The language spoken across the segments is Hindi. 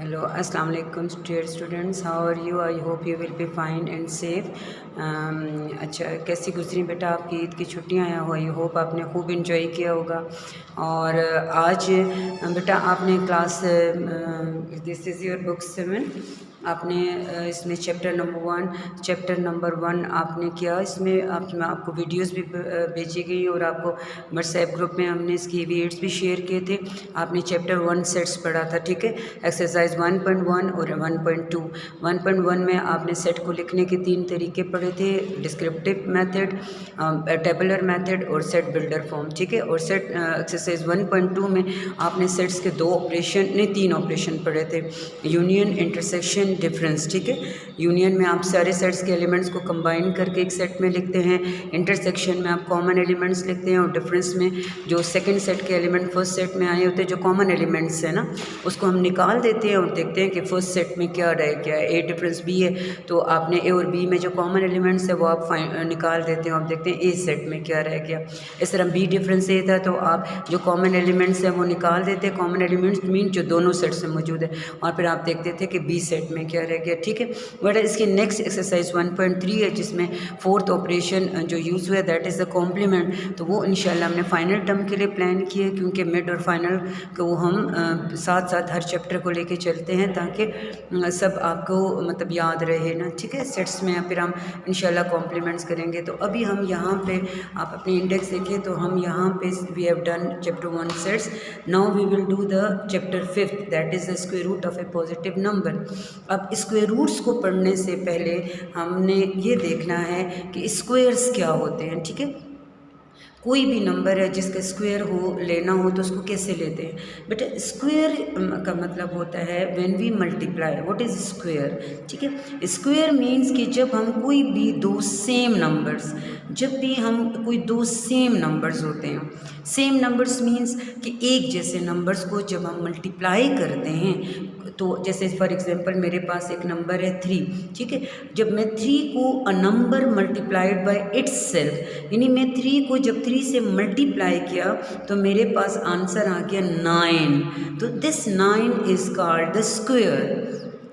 Hello, Assalamu alaikum dear students. How are you? I hope you will be fine and safe. अच्छा, कैसी गुजरी बेटा आपकी ईद की छुट्टियाँ? आई होप आपने खूब इंजॉय किया होगा। और आज बेटा आपने class this is your book 7 आपने इसमें चैप्टर नंबर 1 आपने किया। इसमें आपको वीडियोस भी भेजी गई और आपको व्हाट्सएप ग्रुप में हमने इसकी वीडियोस भी शेयर किए थे। आपने चैप्टर 1 सेट्स पढ़ा था, ठीक है। एक्सरसाइज 1.1 और 1.2। 1.1 में आपने सेट को लिखने के 3 तरीके पढ़े थे, डिस्क्रिप्टिव मेथड, टेबुलर मेथड और सेट बिल्डर फॉर्म, ठीक है। और सेट एक्सरसाइज 1.2 में आपने सेट्स के 3 ऑपरेशन पढ़े थे, यूनियन, इंटरसेक्शन, डिफरेंस, ठीक है। यूनियन में आप सारे सेट्स के एलिमेंट्स को कंबाइन करके एक सेट में लिखते हैं, इंटरसेक्शन में आप कॉमन एलिमेंट्स लिखते हैं, और डिफरेंस में जो सेकंड सेट के एलिमेंट फर्स्ट सेट में आए होते हैं, जो कॉमन एलिमेंट्स है ना, उसको हम निकाल देते हैं और देखते हैं कि फर्स्ट सेट में क्या रह गया है। ए डिफरेंस बी है तो आपने ए और बी में जो कॉमन एलिमेंट्स है वो आप निकाल देते हैं, आप देखते हैं ए सेट में क्या रह गया। इस तरह बी डिफरेंस ए था तो आप जो कॉमन एलिमेंट्स हैं वो निकाल देते हैं, कॉमन एलिमेंट्स मीन जो दोनों सेट से मौजूद है, और फिर आप देखते थे कि बी सेट में क्या रह गया, ठीक है। बट इसकी नेक्स्ट एक्सरसाइज 1.3 है जिसमें फोर्थ ऑपरेशन जो यूज़ हुआ है दैट इज़ द कॉम्प्लीमेंट। तो वो इंशाल्लाह हमने फाइनल टर्म के लिए प्लान किया, क्योंकि मिड और फाइनल को हम साथ साथ हर चैप्टर को लेके चलते हैं ताकि सब आपको मतलब याद रहे ना, ठीक है। सेट्स में फिर हम इंशाल्लाह कॉम्प्लीमेंट्स करेंगे। तो अभी हम यहाँ पे आप अपनी इंडेक्स देखें तो हम यहाँ पे we have done chapter 1 sets. Now we will do the chapter 5 that is the square root of a positive number. अब स्क्वायर रूट्स को पढ़ने से पहले हमने ये देखना है कि स्क्वायर्स क्या होते हैं, ठीक है। कोई भी नंबर है जिसका स्क्वायर हो लेना हो तो उसको कैसे लेते हैं बेटा? स्क्वायर का मतलब होता है when we multiply. What is square, ठीक है। स्क्वायर मीन्स कि जब हम कोई भी दो सेम नंबर्स होते हैं, सेम नंबर्स मीन्स कि एक जैसे नंबर्स को जब हम मल्टीप्लाई करते हैं, तो जैसे फॉर एग्जांपल मेरे पास एक नंबर है 3, ठीक है। जब मैं 3 को अ नंबर मल्टीप्लाइड बाय इट्ससेल्फ, यानी मैं 3 को जब 3 से मल्टीप्लाई किया तो मेरे पास आंसर आ गया 9। तो this 9 is called the square,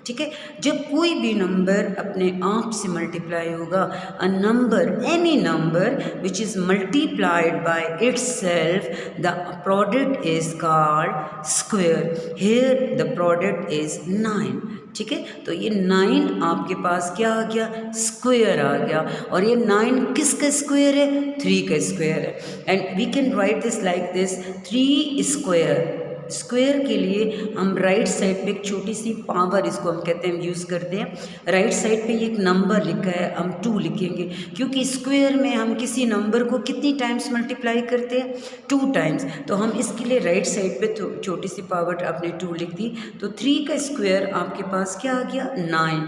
ठीक है। जब कोई भी नंबर अपने आप से मल्टीप्लाई होगा, a number, any number which is multiplied by itself, the product is called square. Here the product is 9, ठीक है। तो ये 9 आपके पास क्या आ गया? स्क्वायर आ गया। और ये 9 किसका स्क्वायर है? 3 का स्क्वायर है। And we can write this like this, 3 square. Square के लिए हम राइट साइड पे एक छोटी सी पावर, इसको हम कहते हैं, यूज़ करते हैं। राइट साइड पे एक नंबर लिखा है, हम 2 लिखेंगे, क्योंकि स्क्वायर में हम किसी नंबर को कितनी टाइम्स मल्टीप्लाई करते हैं? 2 टाइम्स। तो हम इसके लिए राइट साइड पे छोटी सी पावर आपने 2 लिख दी, तो 3 का स्क्वायर आपके पास क्या आ गया? 9।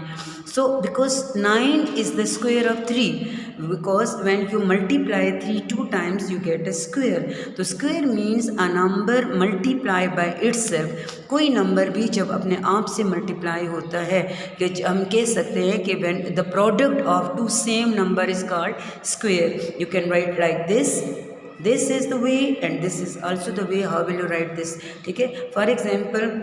So because 9 is the square of 3, because when you multiply 3 2 times you get a square. तो square means a number multiply by itself. कोई नंबर भी जब अपने आप से मल्टीप्लाई होता है, कि हम कह सकते हैं कि when the product of 2 same number is called square. You can write like this is the way and this is also the way. How will you write this, ठीक है। For example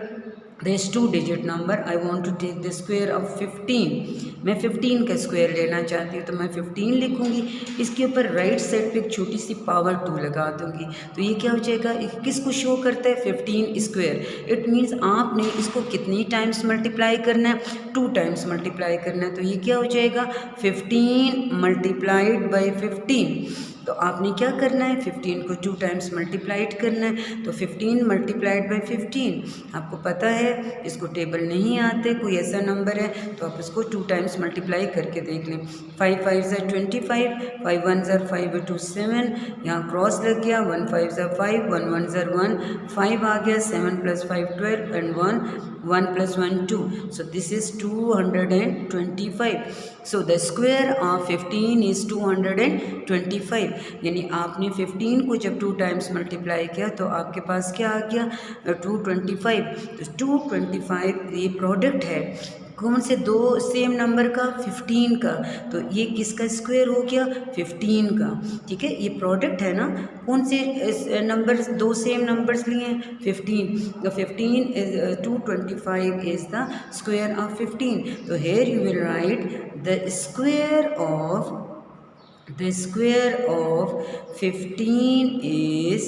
this 2 digit number, I want to take the square of 15। मैं 15 का स्क्वायर लेना चाहती हूँ तो मैं 15 लिखूँगी, इसके ऊपर राइट साइड पे एक छोटी सी पावर 2 लगा दूँगी। तो ये क्या हो जाएगा? किसको शो करता है? 15 स्क्वायर। इट मीन्स आपने इसको कितनी टाइम्स मल्टीप्लाई करना है? 2 टाइम्स मल्टीप्लाई करना है। तो ये क्या हो जाएगा? 15 मल्टीप्लाइड बाई 15। तो आपने क्या करना है? 15 को 2 टाइम्स मल्टीप्लाइड करना है। तो 15 मल्टीप्लाइड बाई 15, आपको पता है इसको टेबल नहीं आते, कोई ऐसा नंबर है तो आप इसको 2 टाइम्स मल्टीप्लाई करके देख लें। 5 5 ज़ा 25, 5 1 ज़ा 5 2 7, यहाँ क्रॉस लग गया, 1 5 ज़ा 5, 1 1 ज़ा 1, 5 आ गया, 7 + 5 12 and 1 + 1 2। So this is 225. So the square of 15 is 225। यानी आपने 15 को जब 2 टाइम्स मल्टीप्लाई किया तो आपके पास क्या आ गया? 225। तो 225 ये प्रोडक्ट है कौन से दो सेम नंबर का, 15 का, तो ये किसका स्क्वायर हो गया, 15 का। ठीक है, ये प्रोडक्ट है ना, कौन से नंबर्स, दो सेम नंबर्स लिए हैं, 15, तो 15 is 225 is the square of 15। तो here you will write the square of 15 is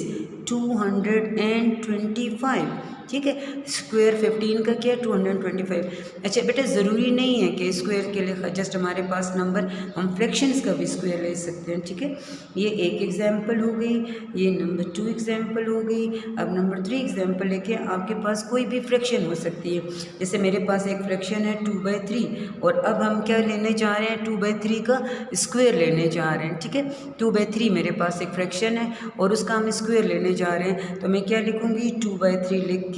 225। ठीक है, स्क्वायर 15 का क्या है, 225। अच्छा बेटा, ज़रूरी नहीं है कि स्क्वायर के लिए जस्ट हमारे पास नंबर, हम फ्रैक्शंस का भी स्क्वायर ले सकते हैं। ठीक है, ये एक एग्जांपल हो गई, ये नंबर 2 एग्जांपल हो गई। अब नंबर 3 एग्जांपल लेके आपके पास कोई भी फ्रैक्शन हो सकती है। जैसे मेरे पास एक फ्रैक्शन है 2/3, और अब हम क्या लेने जा रहे हैं, 2/3 का स्क्वायर लेने जा रहे हैं। ठीक है, 2/3 मेरे पास एक फ्रैक्शन है और उसका हम स्क्वायर लेने जा रहे हैं, तो मैं क्या लिखूँगी, 2/3 लिख के,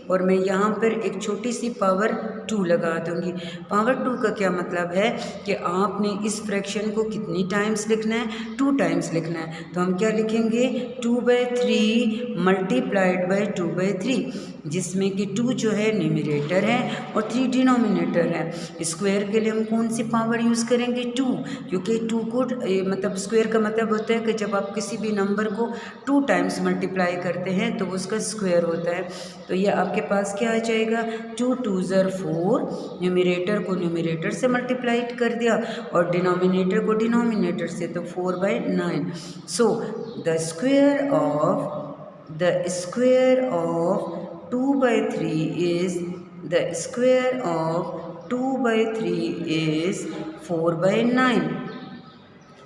और मैं यहाँ पर एक छोटी सी पावर 2 लगा दूँगी। पावर 2 का क्या मतलब है कि आपने इस फ्रैक्शन को कितनी टाइम्स लिखना है, 2 टाइम्स लिखना है। तो हम क्या लिखेंगे, 2/3 मल्टीप्लाइड बाई 2/3, जिसमें कि 2 जो है न्यूमरेटर है और 3 डिनोमिनेटर है। स्क्वायर के लिए हम कौन सी पावर यूज़ करेंगे, 2, क्योंकि 2 को मतलब स्क्वायर का मतलब होता है कि जब आप किसी भी नंबर को 2 टाइम्स मल्टीप्लाई करते हैं तो उसका स्क्वायर होता है। तो ये आपके पास क्या आ जाएगा, 2 2 ज़र 4, न्यूमरेटर को न्यूमरेटर से मल्टीप्लाई कर दिया और डिनोमिनेटर को डिनोमिनेटर से, तो 4/9। So the square of 2/3 is, the square of 2/3 is 4/9।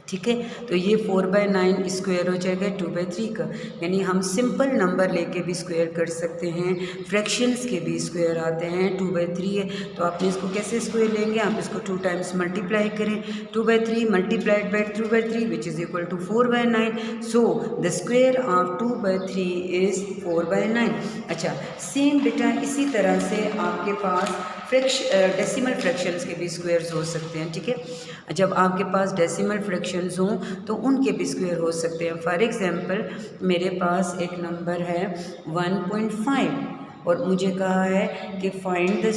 ठीक है, तो ये 4/9 स्क्वायर हो जाएगा 2/3 का। यानी हम सिंपल नंबर लेके भी स्क्वायर कर सकते हैं, फ्रैक्शंस के भी स्क्वायर आते हैं। 2/3 है तो आपने इसको कैसे स्क्वायर लेंगे, आप इसको 2 टाइम्स मल्टीप्लाई करें, 2/3 multiplied by 2/3 which is equal to 4/9। So the square of 2/3 is 4/9। अच्छा, सेम बेटा इसी तरह से आपके पास डेसिमल फ्रैक्शंस के भी स्क्वायर्स हो सकते हैं। ठीक है, जब आपके पास डेसिमल फ्रैक्शंस हों तो उनके भी स्क्वायर हो सकते हैं। फॉर एग्जांपल मेरे पास एक नंबर है 1.5 और मुझे कहा है कि फाइंड द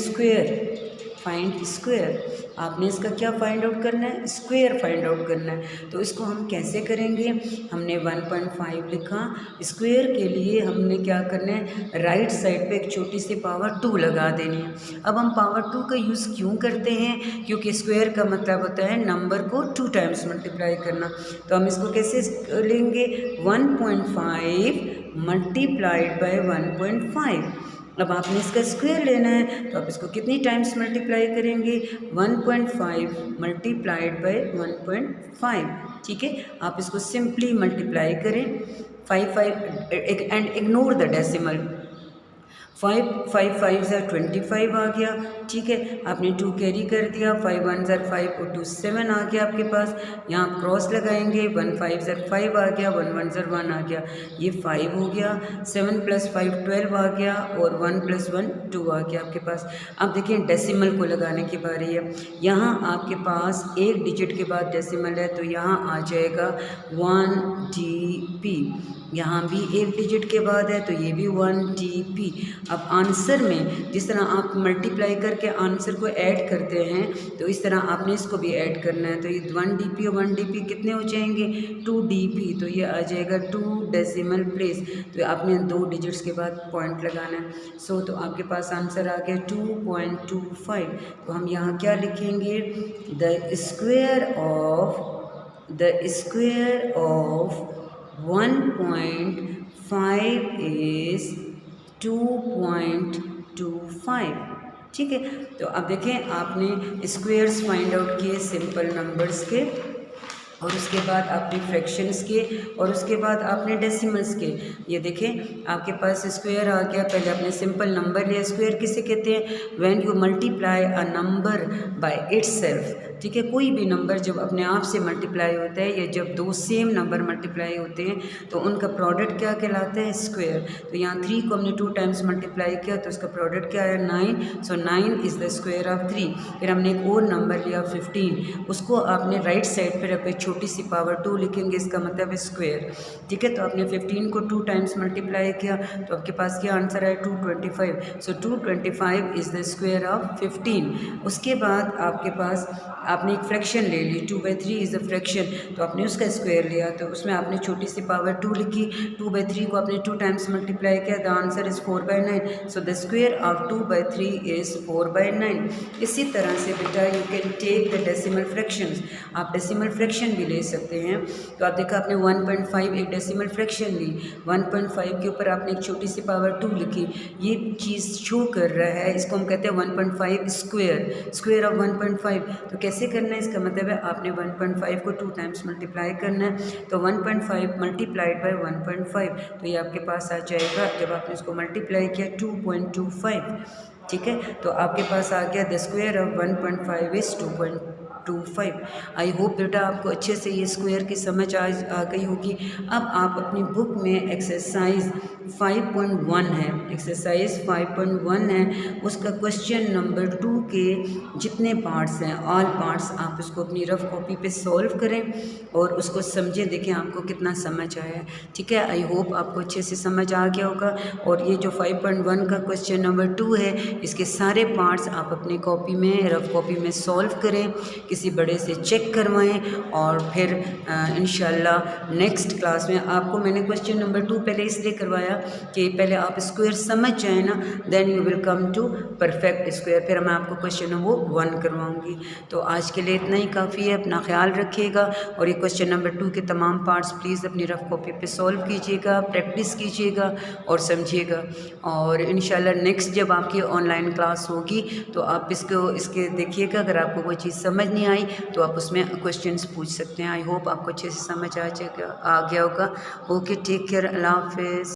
स्क्वायर। आपने इसका क्या फाइंड आउट करना है, स्क्वायर फाइंड आउट करना है। तो इसको हम कैसे करेंगे, हमने 1.5 लिखा, स्क्वायर के लिए हमने क्या करना है, राइट साइड पे एक छोटी सी पावर 2 लगा देनी है। अब हम पावर 2 का यूज़ क्यों करते हैं, क्योंकि स्क्वायर का मतलब होता है नंबर को 2 टाइम्स मल्टीप्लाई करना। तो हम इसको कैसे लेंगे, 1.5 मल्टीप्लाइड बाई 1.5। अब आपने इसका स्क्वायर लेना है तो आप इसको कितनी टाइम्स मल्टीप्लाई करेंगे, 1.5 मल्टीप्लाइड बाई 1.5। ठीक है, आप इसको सिंपली मल्टीप्लाई करें, 5 एंड इग्नोर द डेसिमल। 5 5 ज़र 25 आ गया। ठीक है, आपने 2 कैरी कर दिया, 5 1 ज़र 5 और 2 7 आ गया आपके पास। यहाँ क्रॉस लगाएंगे, 1 5 ज़र 5 आ गया, 1 1 ज़र 1 आ गया, ये 5 हो गया, 7 + 5 12 आ गया और 1 + 1 2 आ गया आपके पास। अब देखिए डेसिमल को लगाने की बारी है। यहाँ आपके पास एक डिजिट के बाद डेसिमल है तो यहाँ आ जाएगा 1 DP। यहाँ भी एक डिजिट के बाद है तो ये भी 1 DP। अब आंसर में जिस तरह आप मल्टीप्लाई करके आंसर को ऐड करते हैं तो इस तरह आपने इसको भी ऐड करना है। तो ये 1 DP और 1 DP कितने हो जाएंगे, 2 DP। तो ये आ जाएगा 2 डेसिमल प्लेस। तो आपने 2 डिजिट्स के बाद पॉइंट लगाना है। सो तो आपके पास आंसर आ गया 2.25। तो हम यहाँ क्या लिखेंगे, द स्क्वायर ऑफ 1.5 is 2.25। ठीक है, तो अब देखें आपने स्क्वायर्स फाइंड आउट किए सिंपल नंबर्स के, और उसके बाद आपने फ्रैक्शंस के, और उसके बाद आपने डेसिमल्स के। ये देखें आपके पास स्क्वायर आ गया, पहले आपने सिंपल नंबर लिया। स्क्वायर किसे कहते हैं, when you multiply a number by itself. ठीक है। कोई भी नंबर जब अपने आप से मल्टीप्लाई होता है या जब दो सेम नंबर मल्टीप्लाई होते हैं तो उनका प्रोडक्ट क्या कहलाता है, स्क्वायर। तो यहाँ 3 को हमने 2 टाइम्स मल्टीप्लाई किया तो उसका प्रोडक्ट क्या है, 9। सो 9 इज़ द स्क्वायर ऑफ 3। फिर हमने एक और नंबर लिया 15, उसको आपने राइट साइड पर रख छोटी सी पावर 2 लिखेंगे, इसका मतलब है स्क्वायर। ठीक है। तो आपने 15 को 2 टाइम्स मल्टीप्लाई किया तो आपके पास क्या आंसर है, 225। सो 225 इज़ द स्क्वायर ऑफ 15। उसके बाद आपके पास आपने एक फ्रैक्शन ले ली, 2/3 इज़ अ फ्रैक्शन, तो आपने उसका स्क्वायर लिया तो उसमें आपने छोटी सी पावर 2 लिखी। 2/3 को आपने 2 टाइम्स मल्टीप्लाई किया, the answer is 4/9। So the square of 2/3 is 4/9। इसी तरह से बेटा you can take the decimal fractions, आप डेसिमल फ्रैक्शन भी ले सकते हैं। तो आप देखा आपने 1.5 एक डेसिमल फ्रैक्शन ली, 1.5 के ऊपर आपने एक छोटी सी पावर 2 लिखी, ये चीज़ शो कर रहा है, इसको हम कहते हैं 1.5 स्क्वायर, स्क्वायर ऑफ 1.5। तो कैसे करना है, इसका मतलब है आपने 1.5 को 2 टाइम्स मल्टीप्लाई करना है, तो 1.5 मल्टीप्लाइड बाय 1.5, तो ये आपके पास आ जाएगा, जब आपने इसको मल्टीप्लाई किया 2.25। ठीक है। तो आपके पास आ गया the square of 1.5 is 2.25। I hope बेटा आपको अच्छे से ये स्क्वायर की समझ आ गई होगी। अब आप अपनी बुक में एक्सरसाइज 5.1 है, एक्सरसाइज 5.1 है, उसका क्वेश्चन नंबर 2 के जितने पार्ट्स हैं, ऑल पार्ट्स, आप उसको अपनी रफ कॉपी पे सॉल्व करें और उसको समझें, देखें आपको कितना समझ आया है। ठीक है। आई होप आपको अच्छे से समझ आ गया होगा। और ये जो 5.1 का क्वेश्चन नंबर 2 है, इसके सारे पार्ट्स आप अपनी कॉपी में, रफ कॉपी में सॉल्व करें, किसी बड़े से चेक करवाएं और फिर इंशाल्लाह नेक्स्ट क्लास में आपको मैंने क्वेश्चन नंबर 2 पहले इसलिए करवाया कि पहले आप स्क्वायर समझ जाए ना, then you will come to perfect square, फिर मैं आपको क्वेश्चन नंबर 1 करवाऊंगी। तो आज के लिए इतना ही काफ़ी है, अपना ख्याल रखिएगा और ये क्वेश्चन नंबर 2 के तमाम पार्ट्स प्लीज़ अपनी रफ कॉपी पे सॉल्व कीजिएगा, प्रैक्टिस कीजिएगा और समझिएगा। और इंशाल्लाह नेक्स्ट जब आपकी ऑनलाइन क्लास होगी तो आप इसके देखिएगा, अगर आपको कोई चीज़ समझ नहीं आई तो आप उसमें क्वेश्चंस पूछ सकते हैं। आई होप आपको अच्छे से समझ आ गया होगा। ओके, टेक केयर, अल्लाह हाफिज़।